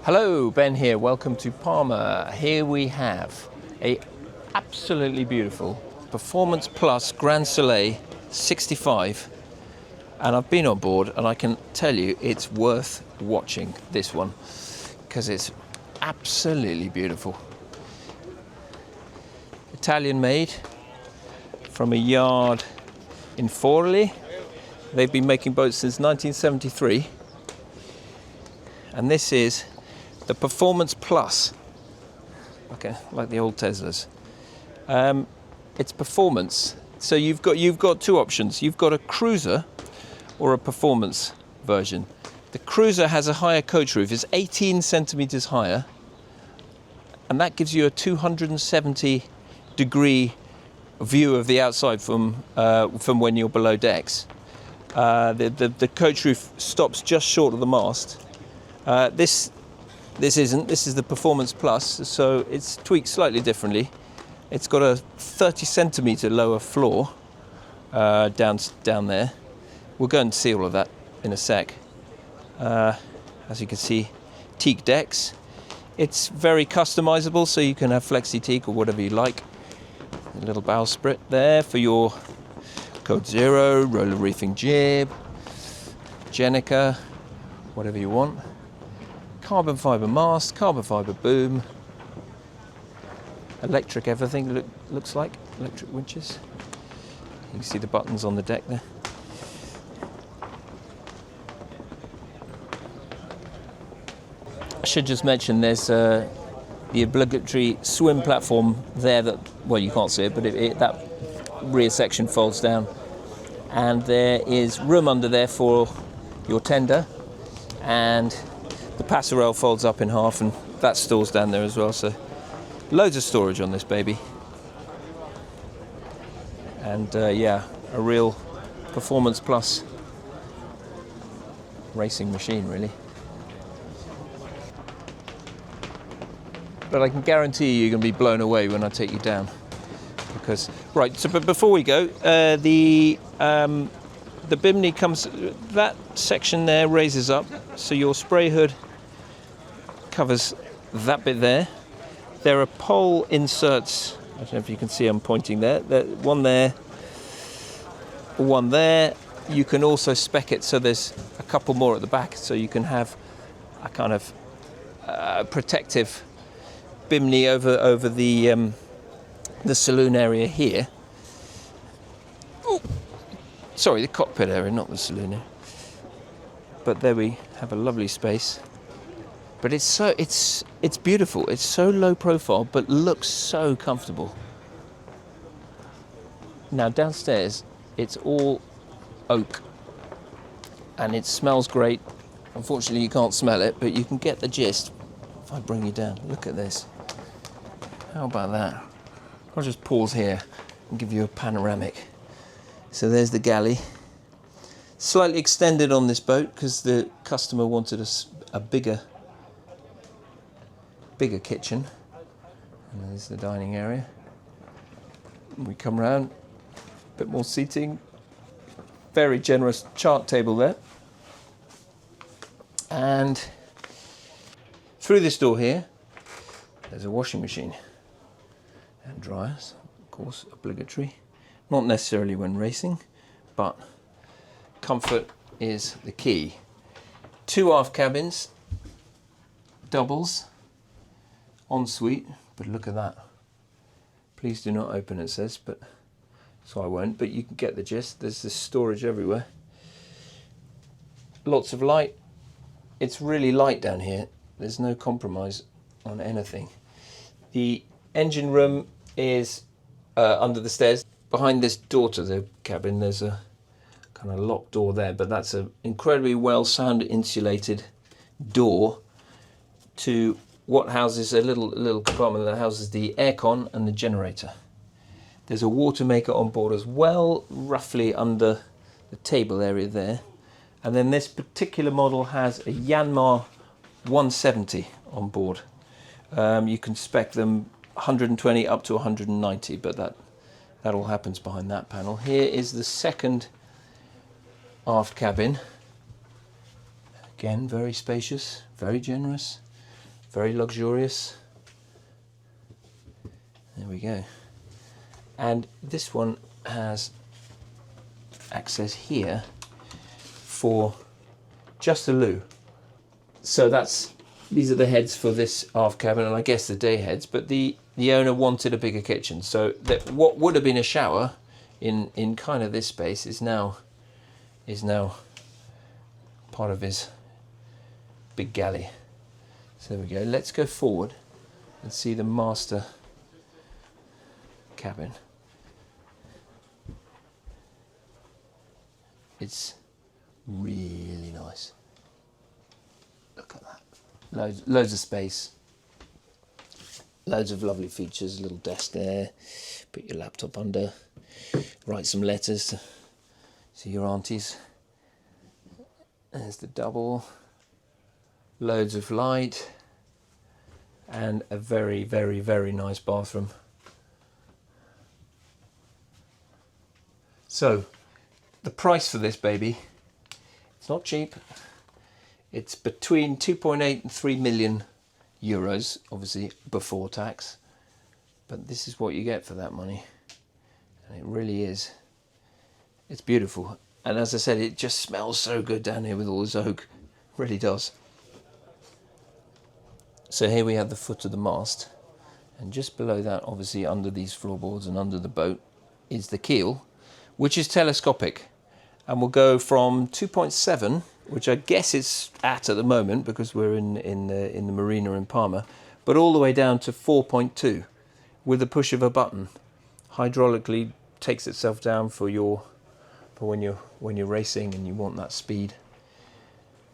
Hello, Ben here. Welcome to Palma. Here we have a absolutely beautiful Performance Plus Grand Soleil 65, and I've been on board and I can tell you it's worth watching this one because it's absolutely beautiful. Italian made from a yard in Forli. They've been making boats since 1973, and this is the Performance Plus, like the old Teslas. It's performance, so you've got two options. You've got a cruiser or a performance version. The cruiser has a higher coach roof. It's 18 centimeters higher, and that gives you a 270 degree view of the outside from when you're below decks. The coach roof stops just short of the mast. This isn't. This is the Performance Plus, so it's tweaked slightly differently. It's got a 30 centimetre lower floor down there. We'll go and see all of that in a sec. As you can see, teak decks. It's very customisable, so you can have flexi teak or whatever you like. A little bowsprit there for your Code Zero, roller reefing jib, Jenica, whatever you want. Carbon fibre mast, carbon fibre boom, electric everything looks like, electric winches. You can see the buttons on the deck there. I should just mention there's the obligatory swim platform there that, well, you can't see it, but that rear section folds down, and there is room under there for your tender, and the passerelle folds up in half, and that stores down there as well, so loads of storage on this baby. And yeah, a real Performance Plus racing machine, really. But I can guarantee you're going to be blown away when I take you down. Because, right, so but before we go, the bimini comes, that section there raises up, so your spray hood covers that bit there. There are pole inserts, I don't know if you can see I'm pointing there, one there, one there. You can also spec it so there's a couple more at the back, so you can have a kind of protective bimini over the saloon area here. Ooh. Sorry, the cockpit area, not the saloon area. But there we have a lovely space. But it's beautiful. It's so low profile, but looks so comfortable. Now downstairs, it's all oak, and it smells great. Unfortunately, you can't smell it, but you can get the gist. If I bring you down, look at this. How about that? I'll just pause here and give you a panoramic. So there's the galley. Slightly extended on this boat because the customer wanted a bigger kitchen. And there's the dining area. We come round, a bit more seating. Very generous chart table there. And through this door here, there's a washing machine. And dryers, of course, obligatory. Not necessarily when racing, but comfort is the key. 2 aft cabins, doubles, ensuite, but look at that. Please do not open, it says, but so I won't, but you can get the gist. There's this storage everywhere. Lots of light. It's really light down here. There's no compromise on anything. The engine room is under the stairs. Behind this door to the cabin, there's a kind of locked door there, but that's an incredibly well sound insulated door to what houses a little compartment that houses the aircon and the generator. There's a water maker on board as well, roughly under the table area there. And then this particular model has a Yanmar 170 on board. You can spec them 120 up to 190, but that all happens behind that panel. Here is the second aft cabin. Again, very spacious, very generous. very luxurious. There we go. And this one has access here for just a loo. So these are the heads for this aft cabin, and I guess the day heads, but the owner wanted a bigger kitchen, so that what would have been a shower in kind of this space is now part of his big galley. So there we go. Let's go forward and see the master cabin. It's really nice. Look at that. Loads of space. Loads of lovely features. A little desk there. Put your laptop under. Write some letters to your aunties. There's the double. Loads of light. And a very, very, very nice bathroom. So, the price for this baby, it's not cheap. It's between 2.8 and 3 million euros, obviously before tax. But this is what you get for that money. And it really is. It's beautiful. And as I said, it just smells so good down here with all this oak. It really does. So here we have the foot of the mast. And just below that, obviously under these floorboards and under the boat, is the keel, which is telescopic. And we'll go from 2.7, which I guess it's at the moment because we're in the marina in Palma, but all the way down to 4.2 with the push of a button. Hydraulically takes itself down for when you're racing and you want that speed.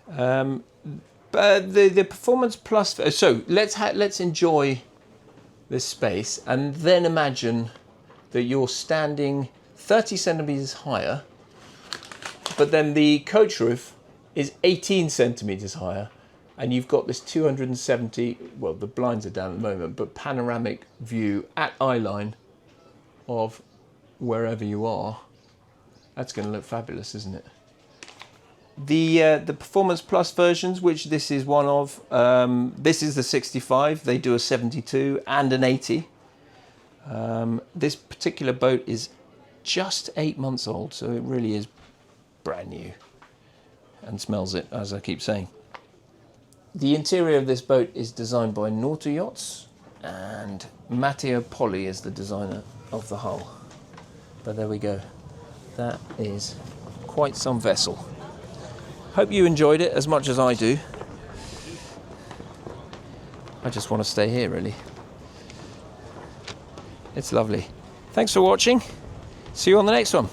But the Performance Plus. So let's enjoy this space and then imagine that you're standing 30 centimeters higher, but then the coach roof is 18 centimeters higher, and you've got this 270, well, the blinds are down at the moment, but panoramic view at eye line of wherever you are. That's going to look fabulous, isn't it? The Performance Plus versions, which this is one of, this is the 65, they do a 72 and an 80. This particular boat is just 8 months old, so it really is brand new and smells it, as I keep saying. The interior of this boat is designed by Naughty Yachts, and Matteo Polli is the designer of the hull. But there we go. That is quite some vessel. Hope you enjoyed it as much as I do. I just want to stay here, really. It's lovely. Thanks for watching. See you on the next one.